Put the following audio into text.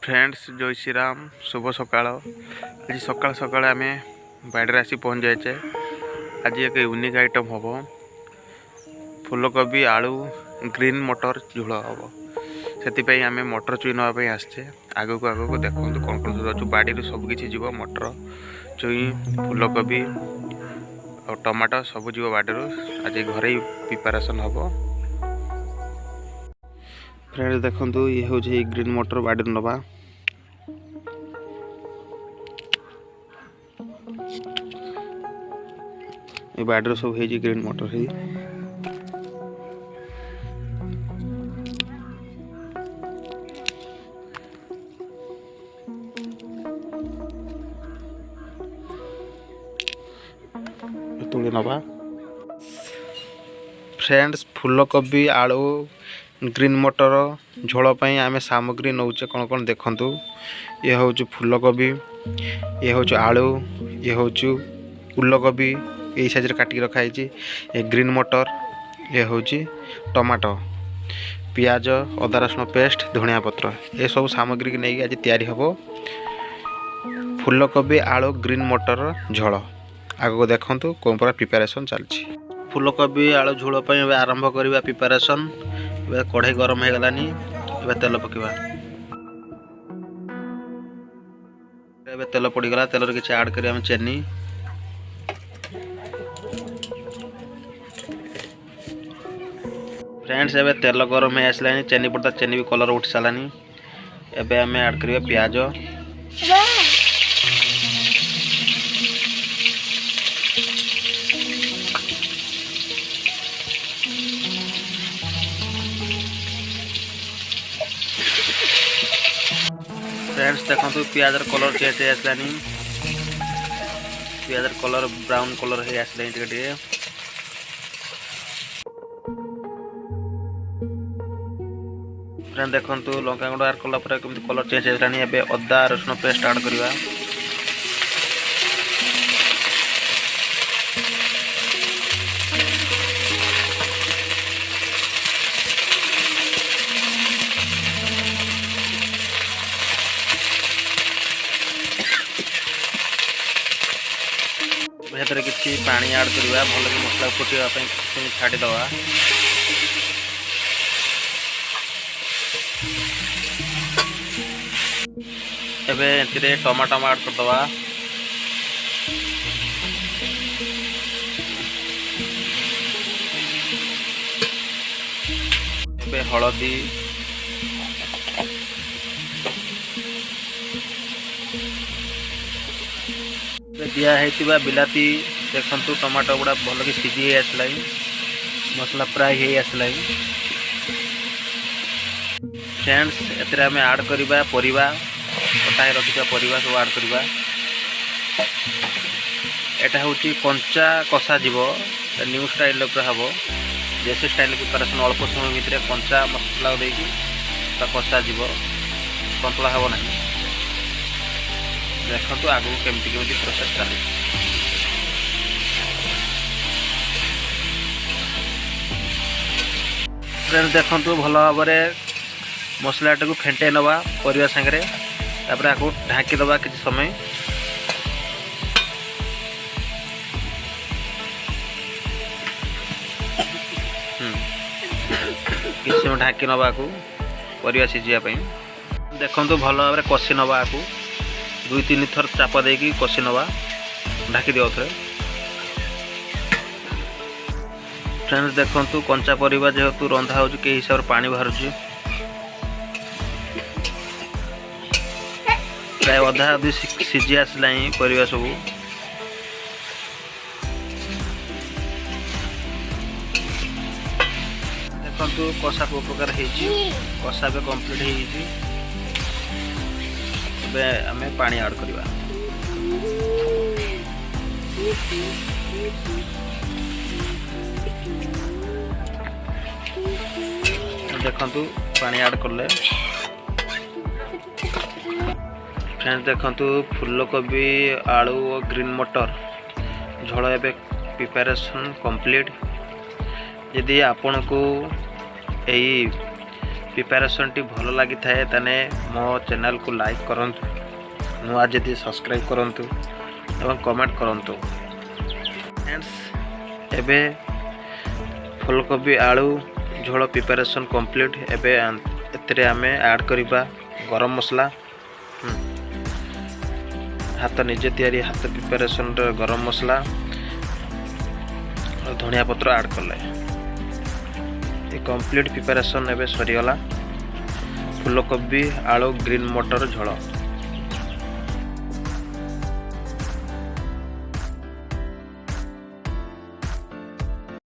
Friends जय श्री राम शुभ सकाळ आज सकाळ सकाळ आम बाड़ी आसी पहुँच जाए। आज एक यूनिक आइटम हम फूलकोबी आलू ग्रीन मटर झोल हम से आम मटर चुई नापी आसचे। आग को आग को देखो कौन कौन सब अच्छे बाड़ी सबकि जीव मटर चुई फूलकोबी और टमाटो सब जीव बाड़ी आज घर ही प्रिपेरेसन हम। फ्रेंड्स देखो ये हूँ ग्रीन मटर बाड़ी नवा ये बाड़ी सब है ग्रीन मटर ही तुले नवा। फ्रेंड्स फूलकोबी आलू ग्रीन मटर झोलपाई आम सामग्री नौचे कौन कौन देखु। ये हूँ फूलकोबी, ये हूँ आलू, ये हूँ फूलकोबी यही साइज काटिक रखाई। ये ग्रीन मटर, ये हूँ टमाटो, पियाज, अदा रसुण पेस्ट, धनिया पत्र ये सब सामग्री की नहीं आज तैयारी हम फूलकोबी आलू ग्रीन मटर झोल। आगे देखु कौन पूरा प्रिपेरेसन चलती। फूलकोबी आलू झोल आरंभ करवा प्रिपेरेसन। कढ़ाई गरम हो गलानी तेल पकवा। तेल पड़गला तेल किसी ऐड कर चेनी फ्रेंड्स एवं तेल गरम हो आसला चेनी पड़ता चेनी भी कलर उठी सारानी। एवं आम ऐड कर पियाज फ्रेंड्स देखो पियाज कलर चेंज हो आसलानी। पियाज कलर ब्राउन कलर हो आसला टे फ्रेंड देखो लंका गुंड ऐड कला कलर चेंज हो आसलानी। एवं अदा रसुण पेस्ट ऐड करवा। भर किसी पानी ऐड करवा भल कि मसला फुटापी छाड़ीद। एवं टमाटो ऐड करदे। हलदी दिया बिलाती देखु टमाटो गुड़ा भल कि सीझी आसला मसला प्राय हो आसला। फ्रेंड्स एम ऐड करवा परिबा कटा रखा परिबा सब ऐड करवा। एटा हूँ कंचा कषा जीव न्यू स्टाइल हम देसी स्टाइल प्रिपेरेसन अल्प समय भितर कंचा मसला देकी कषा जीव सतुला हम ना। देखो आगू केमती केमती प्रोसेस चली। फ्रेंड्स देखो भल भाव मसलाटा को फेंटे नवा परिवा सांगे तापर आपको ढाकी दबा किसी समय। किसी समय ढाकी नवा को परिवा सीझापी। देखो भल भाव कषि नवा आपको 2-3 थर चाप देकी कषि नवा ढाकी दियो थे। फ्रेंड्स देखो कंचा परिवा जेहेतु रंधा हो हिसाब से पानी बाहर प्राय अधा अधी सीझी आसला परिवा सब। देखो कषा को प्रकार कषा भी कम्प्लीट आम पानी ऐड करवा। देखु पानी ऐड करले फ्रेंड्स देखु फूलकोबी आलू और ग्रीन मटर झोल एवं प्रिपेरेसन कंप्लीट। यदि आपण को यही प्रिपेरेसन टी भल लगी थाए ताने मो चैनल को लाइक करंतु नुआ जदि सब्सक्राइब करंतु एवं कमेंट करंतु। फ्रेंड्स एबे फूलकोबी आलू झोल प्रिपेरेसन कंप्लीट। एबे एतरे आमे ऐड करिबा गरम मसला हाथ निजे तैयारी हाथ प्रिपेरेसन गरम मसला और धनिया पत्र ऐड कले ये कंप्लीट प्रिपेरेसन एबे सरीगला फूलकोबी आलू ग्रीन मटर झोल।